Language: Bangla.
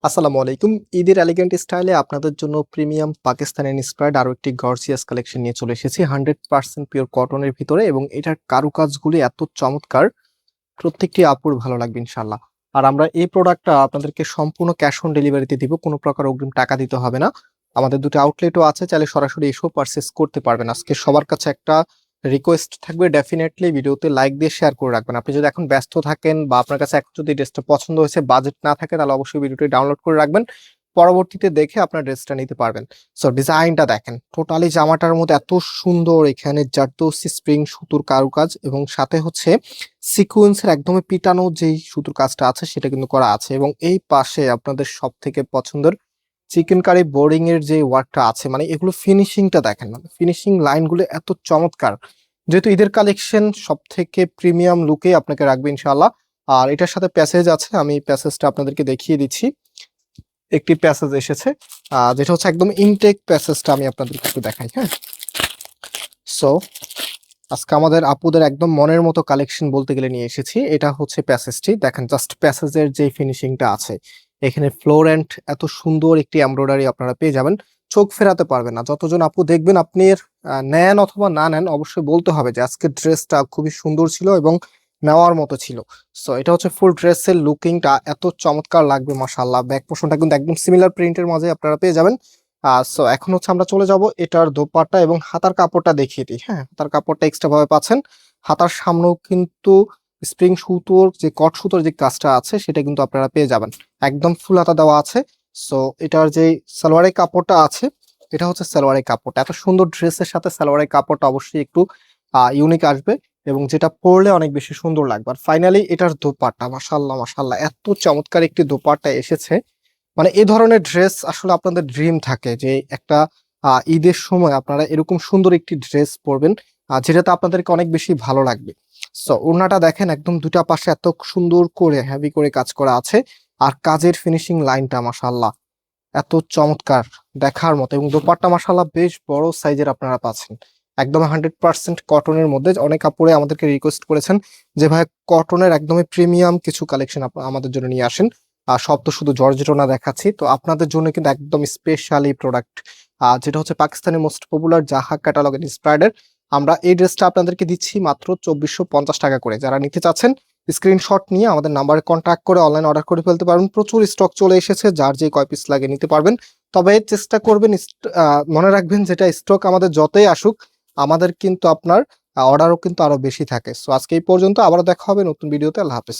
আসসালামু আলাইকুম। ঈদের এলিগেন্ট স্টাইলে আপনাদের জন্য প্রিমিয়াম পাকিস্তানি ইন্সপায়ার্ড আরো একটি গর্জিয়াস কালেকশন নিয়ে চলে এসেছি 100% পিওর কটনের ভিতরে, এবং এটার কারুকাজগুলি এত চমৎকার, প্রত্যেকটি আপুর ভালো লাগবে ইনশাল্লাহ। আর আমরা এই প্রোডাক্টটা আপনাদেরকে সম্পূর্ণ ক্যাশ অন ডেলিভারিতে দিব, কোনো প্রকার অগ্রিম টাকা দিতে হবে না। আমাদের দুটো আউটলেটও আছে, চাইলে সরাসরি এসেও পারচেস করতে পারবেন। আজকে সবার কাছে একটা রিকোয়েস্ট থাকবে, ডেফিনেটলি ভিডিওতে লাইক দিয়ে শেয়ার করে রাখবেন। আপনি যদি এখন ব্যস্ত থাকেন বা আপনার কাছে এখন যদি ড্রেসটা পছন্দ হয়েছে, বাজেট না থাকে, তাহলে অবশ্যই ভিডিওটি ডাউনলোড করে রাখবেন, পরবর্তীতে দেখে আপনার ড্রেসটা নিতে পারবেন। সো ডিজাইনটা দেখেন, টোটালি জামাটার মধ্যে এত সুন্দর, এখানে জারদৌসি স্প্রিং সুতোর কারুকাজ এবং সাথে হচ্ছে সিকোয়েন্সের একদমই পিটানো যেই সুতোর কাজটা আছে সেটা কিন্তু করা আছে। এবং এই পাশে আপনাদের সব থেকে পছন্দের চিকেন কারি বোর্ডিং এর যে ওয়ার্কটা আছে, মানে এগুলো ফিনিশিংটা দেখেন, মানে ফিনিশিং লাইনগুলো এত চমৎকার। যেহেতু ঈদের কালেকশন, সব থেকে প্রিমিয়াম লুকে আপনাকে রাখবে ইনশাআল্লাহ। আর এটার সাথে প্যাসেজ আছে, আমি প্যাসেজটা আপনাদেরকে দেখিয়ে দিচ্ছি। একটি প্যাসেজ এসেছে, যেটা হচ্ছে একদম ইনটেক প্যাসেজটা আমি আপনাদেরকে একটু দেখাই। হ্যাঁ, সো আজকে আমাদের আপুদের একদম মনের মতো কালেকশন বলতে গেলে নিয়ে এসেছি। এটা হচ্ছে প্যাসেজটি দেখেন, জাস্ট প্যাসেজের যে ফিনিশিংটা আছে, এখানে ফ্লোর এন্ড এত সুন্দর একটি এমব্রয়ডারি আপনারা পেয়ে যাবেন, চোখ ফেরাতে পারবেন না। যতজন আপু দেখবেন, আপনি নেন অথবা না নেন, অবশ্যই বলতে হবে যে আজকের ড্রেসটা খুবই সুন্দর ছিল এবং নেওয়ার মতো ছিল। সো এটা হচ্ছে ফুল ড্রেসের লুকিংটা এত চমৎকার লাগবে মাশাআল্লাহ। ব্যাক পোর্শনটা কিন্তু একদম সিমিলার প্রিন্টের মাঝে আপনারা পেয়ে যাবেন। সো এখন হচ্ছে আমরা চলে যাব এটার দোপাট্টা এবং হাতার কাপড়টা দেখিয়ে দিই। হ্যাঁ, হাতার কাপড়টা এক্সট্রা ভাবে পাচ্ছেন। হাতার সামনেও কিন্তু স্প্রিং সুতোর যে কট সুতোর যে কাজটা আছে সেটা কিন্তু আপনারা পেয়ে যাবেন, একদম ফুল হাতা দেওয়া আছে। সো এটার যে সালোয়ারের কাপড়টা আছে, এটা হচ্ছে সালোয়ারের কাপড়টা। এত সুন্দর ড্রেসের সাথে সালোয়ারের কাপড়টা অবশ্যই একটু ইউনিক আসবে এবং যেটা পরলে অনেক বেশি সুন্দর লাগবে। আর ফাইনালি এটার দোপাট্টা, মাশাআল্লাহ মাশাআল্লাহ, এত চমৎকার একটি দোপাট্টা এসেছে। মানে এই ধরনের ড্রেস আসলে আপনাদের ড্রিম থাকে যে একটা ঈদের সময় আপনারা এরকম সুন্দর একটি ড্রেস পরবেন, যেটাতে আপনাদেরকে অনেক বেশি ভালো লাগবে। সো ওড়নাটা দেখেন, একদম দুটা পাশে এত সুন্দর করে হেভি করে কাজ করা আছে। আর কাজের ফিনিশিং লাইনটা মাশাআল্লাহ এত চমৎকার, দেখার মতো। এবং দোপাট্টা মাশাআল্লাহ বেশ বড় সাইজের আপনারা পাচ্ছেন, একদম 100% কটনের মধ্যে। অনেক কাপড়ে আমাদেরকে রিকোয়েস্ট করেছেন যে ভাই কটনের একদমই প্রিমিয়াম কিছু কালেকশন আমাদের জন্য নিয়ে আসেন। আর সব তো শুধু জর্জেটনা দেখাচ্ছি, তো আপনাদের জন্য কিন্তু একদম স্পেশালি প্রোডাক্ট, যেটা হচ্ছে পাকিস্তানি মোস্ট পপুলার জাহা ক্যাটালগ ইন্সপায়ার্ড। আমরা এই ড্রেসটা আপনাদেরকে দিচ্ছি মাত্র 2450 টাকা করে। যারা নিতে চাচ্ছেন স্ক্রিনশট নিয়ে আমাদের নাম্বারে কন্ট্যাক্ট করে অনলাইন অর্ডার করে ফেলতে পারবেন। প্রচুর স্টক চলে এসেছে, যার যে কয় পিস লাগে নিতে পারবেন। তবে চেষ্টা করবেন, মনে রাখবেন যেটা স্টক আমাদের যতই আসুক, আমাদের কিন্তু আপনার অর্ডারও কিন্তু আরো বেশি থাকে। সো আজকে এই পর্যন্ত, আবারও দেখা হবে নতুন ভিডিওতে। আল্লাহ হাফেজ।